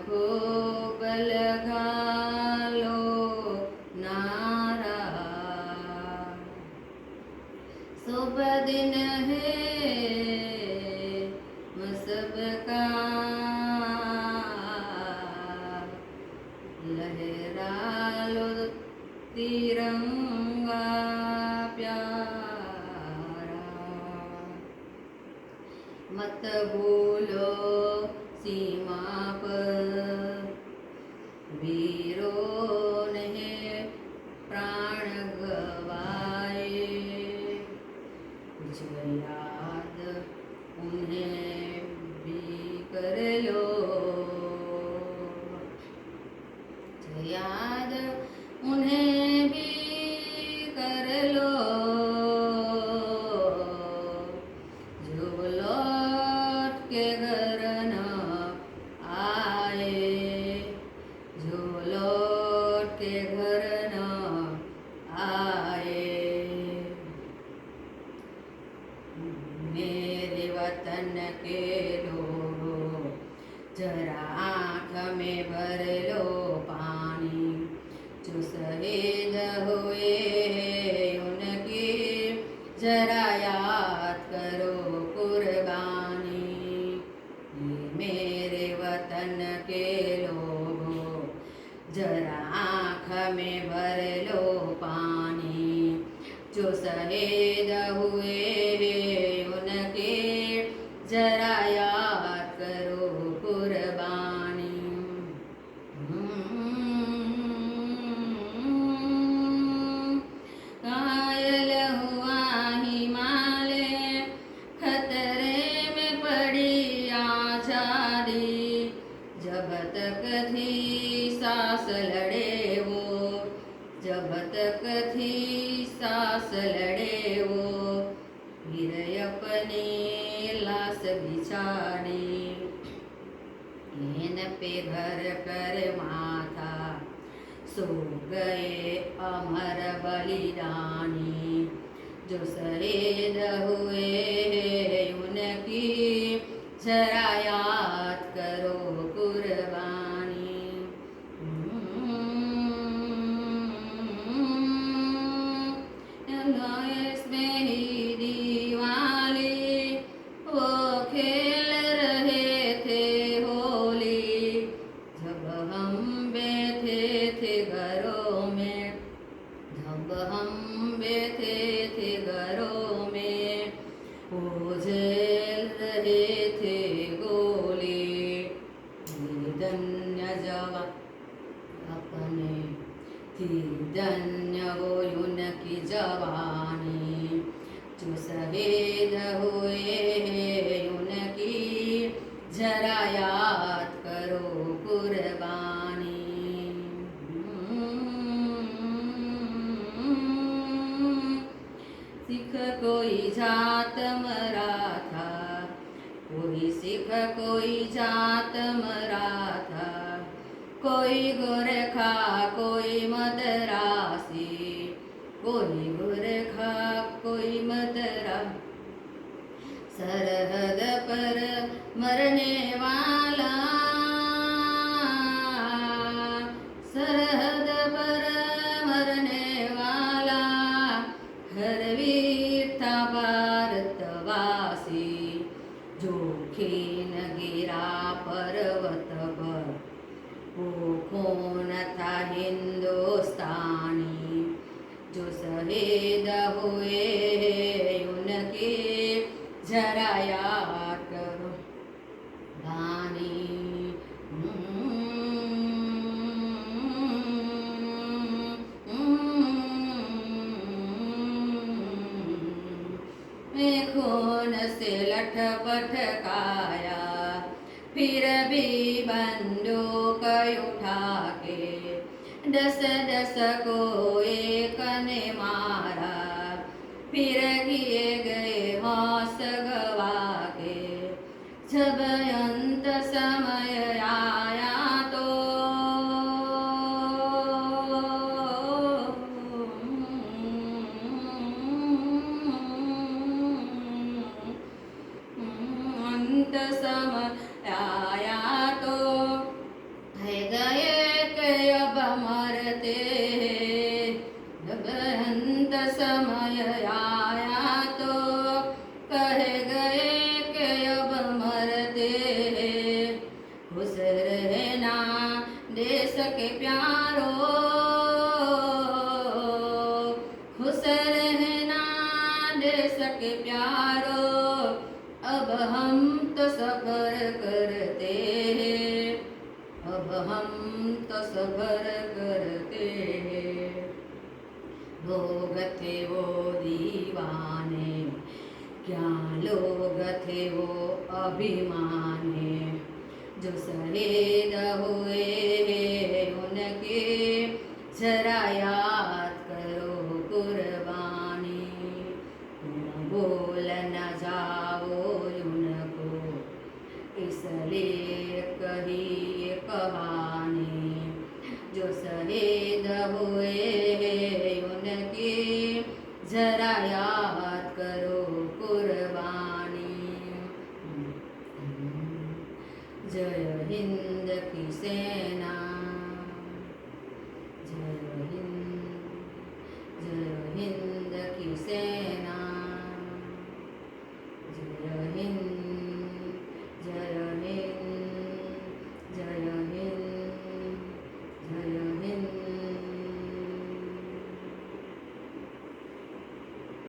खूब लगा लो नारा, शुभ दिन है हम सबका, लहरा लो तिरंगा प्यारा, मत भूलो सीमा पर वीरों ने प्राण गवाए, जो याद उन्हें भी कर लो, जो याद उन्हें भी कर लो, जो लौट के घर न आए, जो लौट के घर न आए। मेरे वतन के लोगों, जरा आँख में भर लो पानी, जो शहीद हुए उनकी जरा याद करो कुर्बानी। मेरे वतन के लोगों, जरा आँख में भर लो पानी, जो शहीद हुए उनके जरा याद करो कुर्बानी। घायल हुआ हिमालय, खतरे में पड़ी आजादी, जब तक थी सांस लड़े वो, जब तक थी सांस लड़े वो, फिर अपनी लाश बिछाड़ी, इन पे घर कर माथा सो गए अमर बलिदानी, जो शहीद हुए उनकी जरा याद करो कुर्बानी। इसमें ही दिवाली वो खेल रहे थे होली, जब हम बैठे थे घरों में, जब हम बैठे थे घरों में, वो झेल रहे थे गोली। धन्य जवान अपने थी, धन्य वो उनकी जवानी, जो शहीद हुए उनकी जरा याद करो कुर्बानी। सिख कोई जात मराठा, कोई सिख कोई जात मराठा, कोई गोरखा कोई मद्रासी, कोई गोरखा कोई मद्रासी, सरहद पर मरने वाला, सरहद पर मरने वाला, हर वीर था भारतवासी, जो खीन गिरा पर्वत पर, वो कौन था हिंदुस्तानी, जो शहीद हुए उनके जरा याद करो गानी। मैं खून से लटपट काया, फिर भी बंदूक उठा के, दस दस को एक ने मारा, फिर किए गए हौस गवा के, जब अंत समय आया तो अंत समय आया तो रहना देश के प्यारो, खुश रहना देश के प्यारो। अब हम तो सफर करते हैं, अब हम तो सफर करते हैं। लोग थे वो दीवाने, क्या लोग थे वो अभिमानी, जो शहीद हुए उनके जरा याद करो कुर्बानी। तुम भूल न जाओ उनको, इसलिए कही ये कहानी, जो शहीद हुए उनके जरा याद करो कुर्बानी। जय हिंद की सेना,